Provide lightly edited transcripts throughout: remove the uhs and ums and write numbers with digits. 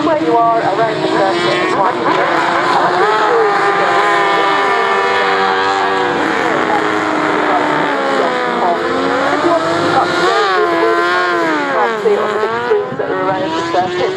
Where you are around the circuit is what you see it on the big screens that are around the circuit.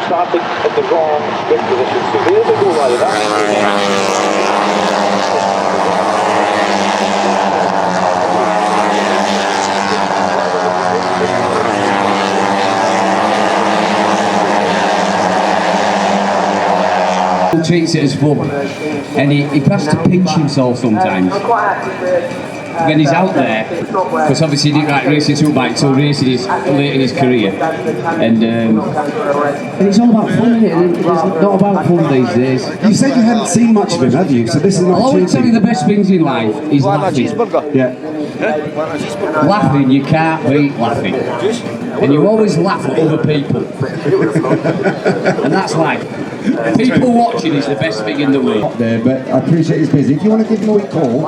Starting at the wrong grip position, so there's a go like that. Treats it as fun, and he has to pinch himself sometimes when he's out there, because obviously he didn't like racing superbike until racing late in his career, and it's all about fun, isn't it? It's not about fun these days. You said you hadn't seen much of him, have you? So this is an I always tell you the best things in life is laughing. Yeah. Laughing, you can't beat laughing, and you always laugh at other people, and that's life. People watching is the best thing in the world. There, but I appreciate he's busy. If you want to give him a call,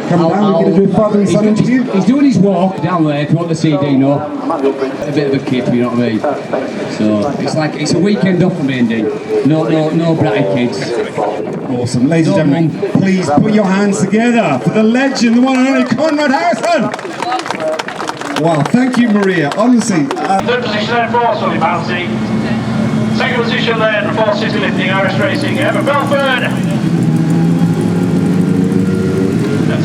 come down. We're going to do a father and son interview. He's doing his walk down there. If you want the CD, no, a bit of a kip, you know what I mean. So it's like it's a weekend off for me and Dean. No bratty kids. Awesome, ladies and gentlemen. Please put your hands together for the legend, the one and only Conrad Harrison. Wow, thank you, Maria. Honestly. Third position there for Sully Bouncy. Second position there for City Lifting, Irish Racing, Emma Belford. And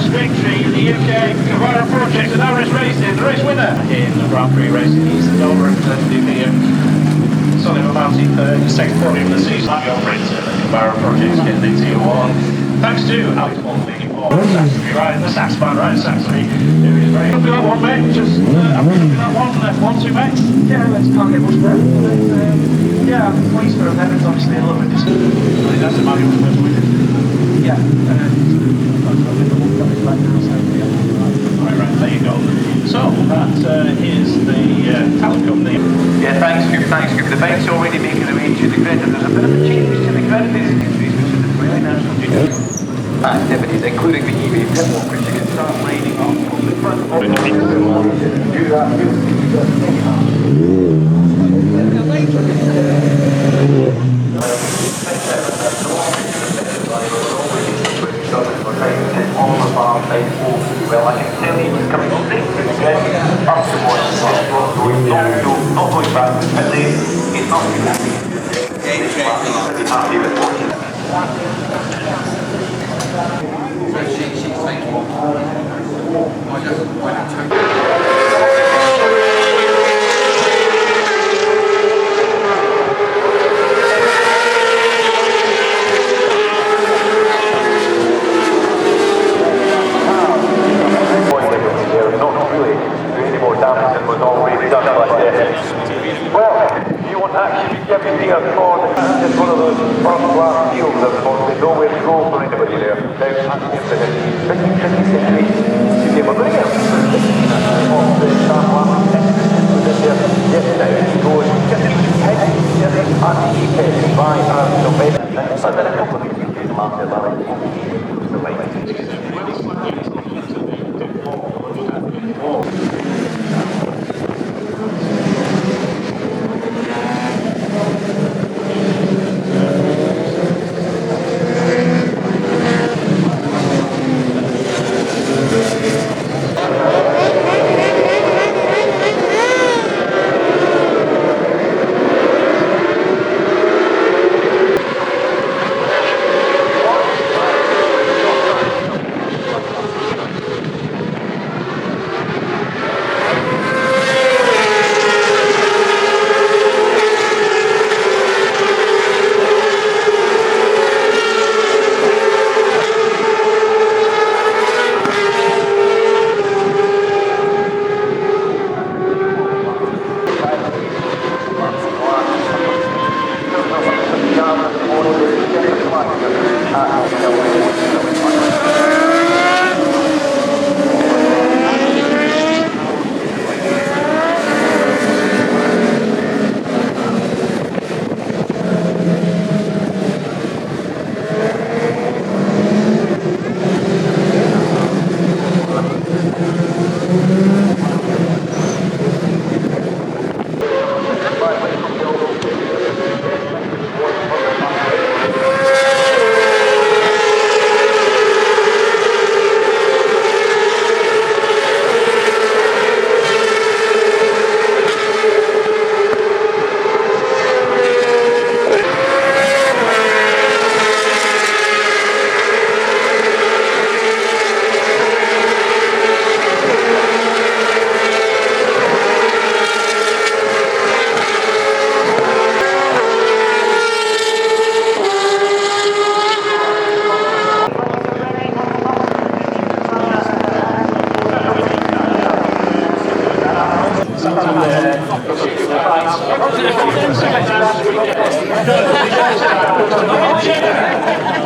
first victory in the UK Kawasaki project and Irish racing. The race winner in the bravery racing is the goal representing the Sullivan Mountain third, the second podium of the season. I'm your printer, the Kawasaki project's getting the tier 1. Thanks to Alex Baldwin for Saxony, right, the sax man, right, Saxony, who is very happy with that one, mate. Just, I'm happy with that one, F1, 2, mate. Yeah, let's can't get much better. Yeah, I'm pleased for Bennetts, obviously a little bit distant. I think that's the man who was first winner. Yeah, Right, there you go. So, that is the talent company. Yeah, thanks, Scoop. The bike's already making the way to the grid, and there's a bit of a change to the grid. These which is really nice activities, including the EV pit walk, which you can start lining up on the front of well, I can tell you he's coming straight to the grid, up towards the not going back, but he's not too happy. He's happy with watching. Not really any more damage than was already done like this. Well, you won't actually be everything I've thought. It's one of those first class fields I've thought. There's nowhere to go for anybody there. Now, it's a tricky situation to be able to get off the start line within there. Yes, now it's going just head and keep it by so maybe. And then a couple of people came after that.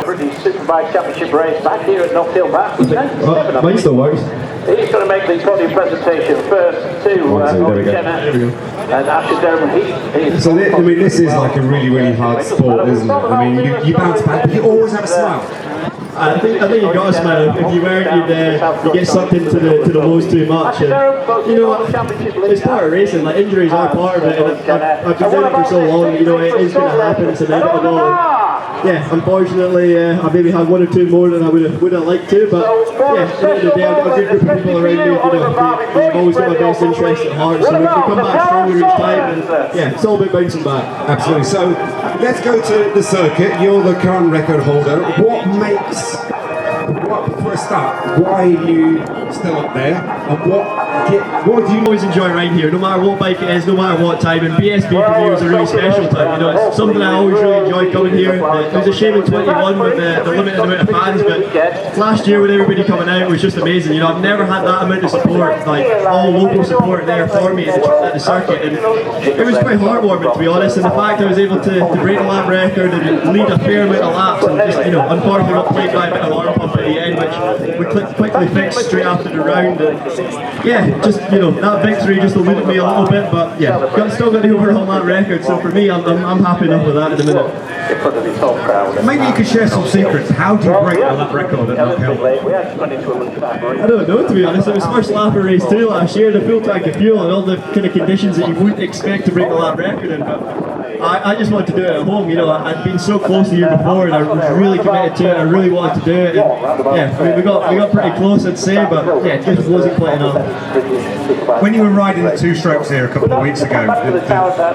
British Superbike Championship race back here at Knockhill. Mine still works. He's going to make the podium presentation first to Jenna and Asher Derham. So, I mean, this is like a really, really hard sport, isn't it? I mean, you bounce back, but you always have a smile. I think you got to smile. If you weren't, you get sucked into the lows too much. And, you know, it's part of racing. Like, injuries are part of it. And I've been doing it for so long. You know, it is going to happen. It's inevitable. Yeah, unfortunately, I maybe had one or two more than I would have liked to. But yeah, at the end of the day, I've got a good group of people around me. You know, they've always got my best interest at heart. So we come back stronger each time. And yeah, it's all about bouncing back. Absolutely. So let's go to the circuit. You're the current record holder. What before I start, why are you still up there? And what do you always enjoy riding here, no matter what bike it is, no matter what time, and BSB for me was a really special time. You know, it's something I always really enjoyed coming here. It was a shame in 21 with the limited amount of fans, but last year with everybody coming out was just amazing. You know, I've never had that amount of support, like all local support there for me at the circuit, and it was quite heartwarming, to be honest. And the fact I was able to break a lap record and lead a fair amount of laps, and just, you know, unfortunately got played by a bit of arm pump at the end, which we quickly fixed straight after the round. And yeah, just, you know, that victory just eluded me a little bit, but yeah, still got the overall lap record. So for me, I'm happy enough with that at the minute. Maybe you could share some secrets. How do you break a lap record at Knockhill? I don't know, to be honest. It was first lap of race 2 last year, the full tank of fuel and all the kind of conditions that you wouldn't expect to break a lap record in. But I just wanted to do it at home. You know, I'd been so close the year before, and I was really committed to it. I really wanted to do it. And yeah, I mean, we got pretty close, I'd say, but yeah, it just wasn't quite enough. When you were riding the 2 strokes here a couple of weeks ago,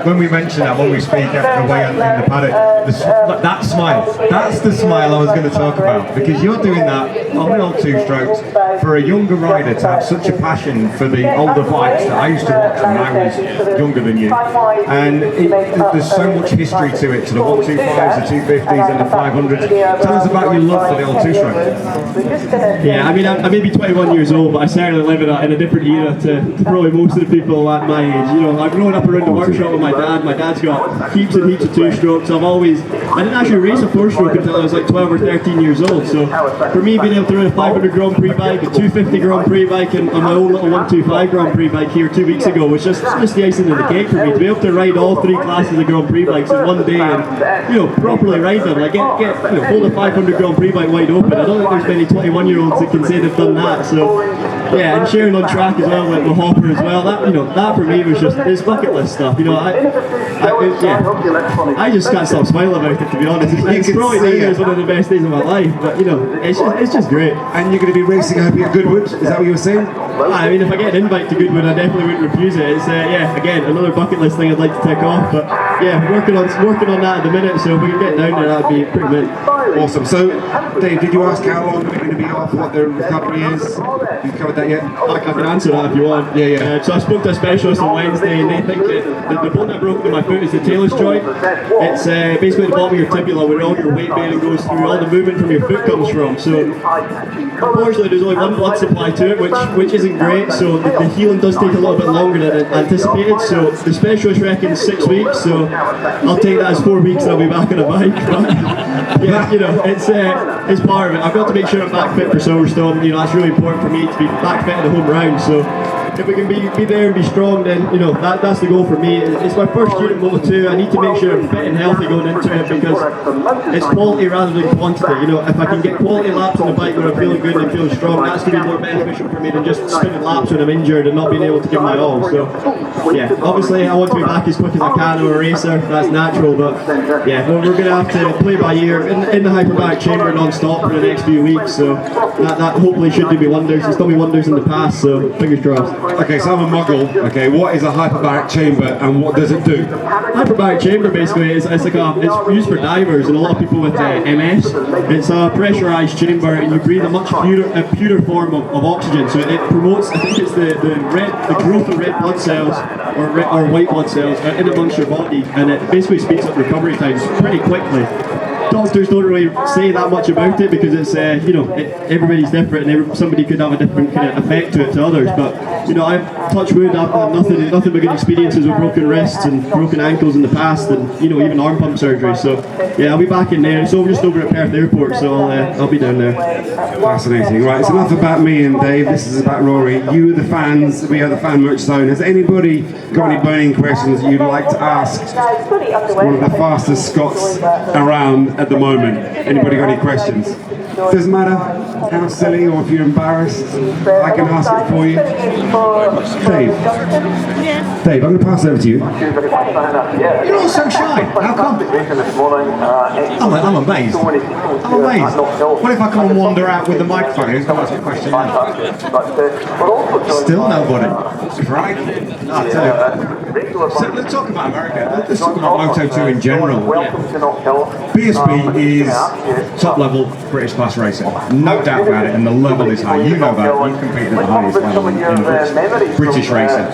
when we mentioned that, when we speak after the weigh in the paddock, that smile, that's the smile I was going to talk about, because you're doing that on the old 2 strokes. For a younger rider to have such a passion for the older bikes that I used to watch when I was younger than you, and there's so much history to it, to the 125s, the 250s and the 500s. Tell us about your love for the old 2 strokes. Yeah, I mean, I may be 21 years old, but I certainly live in a different era to probably most of the people at my age. You know, I've grown up around the workshop with my dad. My dad's got heaps and heaps of 2 strokes. I didn't actually race a 4 stroke until I was like 12 or 13 years old. So for me, being able to run a 500 Grand Prix bike, a 250 Grand Prix bike, and my own little 125 Grand Prix bike here 2 weeks ago was just the icing on the cake for me. To be able to ride all 3 classes of Grand Prix bikes in one day and, you know, properly ride them, like get you know, hold a 500 Grand Prix bike wide open. I don't think there's many 21-year-olds that can say they've done that. So yeah, and sharing on track as well with Hopper as well. That, you know, that for me was just, it's bucket list stuff. You know, I just can't stop smiling about it, to be honest. It's probably one of the best days of my life, but you know, it's just great. And you're going to be racing, I hope, at Goodwood. Is that what you were saying? I mean, if I get an invite to Goodwood, I definitely wouldn't refuse it. It's yeah, again, another bucket list thing I'd like to tick off. But yeah, working on that at the minute. So if we can get down there, that'd be pretty mint. Awesome. So, Dave, did you ask how long we're going to be off? What the recovery is? You covered that yet? I can answer that if you want. Yeah. So I spoke to a specialist on Wednesday, and they think that the bone that broke in my foot is the talus joint. It's basically the bottom of your tibula, where all your weight bearing goes through, all the movement from your foot comes from. So unfortunately, there's only one blood supply to it, which isn't great. So the healing does take a little bit longer than anticipated. So the specialist reckons 6 weeks. So I'll take that as 4 weeks, and I'll be back on a bike. But yeah, you know, it's part of it. I've got to make sure I'm back fit for Silverstone. You know, that's really important for me to be back fit in the home round. So if we can be there and be strong, then you know that's the goal for me. It's my first year at Moto 2. I need to make sure I'm fit and healthy going into it, because it's quality rather than quantity. You know, if I can get quality laps on the bike where I'm feeling good and I'm feeling strong, that's going to be more beneficial for me than just spinning laps when I'm injured and not being able to give my all. So yeah, obviously I want to be back as quick as I can. I'm a racer, that's natural, but yeah, we're going to have to play by ear in the hyperbaric chamber non-stop for the next few weeks. So that hopefully should do me wonders. It's done me wonders in the past, so fingers crossed. Okay, so I'm a muggle. Okay, what is a hyperbaric chamber and what does it do? Hyperbaric chamber basically is it's used for divers and a lot of people with MS. It's a pressurized chamber, and you breathe a much purer form of oxygen. So it promotes, I think it's the growth of red blood cells or white blood cells in amongst your body, and it basically speeds up recovery times pretty quickly. Doctors don't really say that much about it because it's you know, everybody's different, and somebody could have a different kind of effect to it to others. But you know, I've touched wood, I've had nothing but good experiences with broken wrists and broken ankles in the past, and you know, even arm pump surgery. So yeah, I'll be back in there. It's just over at Perth Airport, so I'll be down there. Fascinating. Right, it's enough about me and Dave. This is about Rory. You, the fans, we are the fan merch zone. Has anybody got any burning questions that you'd like to ask one of the fastest Scots around at the moment? Anybody got any questions? Doesn't matter how silly or if you're embarrassed, I can ask it for you. Dave, I'm going to pass it over to you. You're all so shy. How come? I'm amazed. I'm amazed. What if I come and wander out with the microphone? Who's going to ask a question now? Still nobody. Crikey. I'll tell you. So let's talk about America. Let's talk about Moto 2 in general. BSB is top level British bike. class racing, no doubt about it, and the level is high. You know that, you compete at the highest level in British racing.